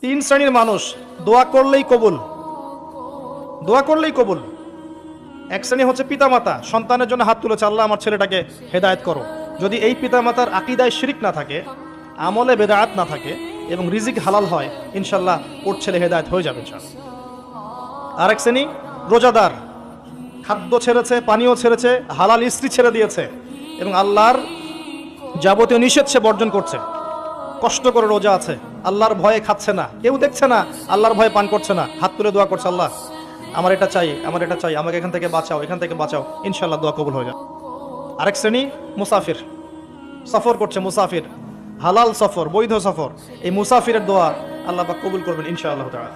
তিন শ্রেণীর মানুষ দোয়া করলেই কবুল, দোয়া করলেই কবুল। এক শ্রেণী হচ্ছে পিতামাতা, সন্তানের জন্য হাত তুলেছে, আল্লাহ আমার ছেলেটাকে হেদায়েত করো। যদি এই পিতামাতার আকীদায় শিরক না থাকে, আমলে বেদাত না থাকে এবং রিজিক হালাল হয়, ইনশাল্লাহ ওর ছেলে হেদায়েত হয়ে যাবে ইনশাল্লাহ। আরেক শ্রেণী রোজাদার, খাদ্য ছেড়েছে, পানীয় ছেড়েছে, হালাল স্ত্রী ছেড়ে দিয়েছে এবং আল্লাহর যাবতীয় নিষেধ সে বর্জন করছে, কষ্ট করে রোজা আছে, আল্লাহর ভয়ে খাচ্ছে না, কেউ দেখছে না, আল্লাহর ভয়ে পান করছে না, হাত তুলে দোয়া করছে, আল্লাহ আমার এটা চাই, আমার এটা চাই, আমাকে এখান থেকে বাঁচাও, এখান থেকে বাঁচাও, ইনশাল্লাহ দোয়া কবুল হয়ে যাবে। আরেক শ্রেণী মুসাফির, সফর করছে, মুসাফির, হালাল সফর, বৈধ সফর, এই মুসাফিরের দোয়া আল্লাহ পাক কবুল করবেন ইনশাআল্লাহ তাআলা।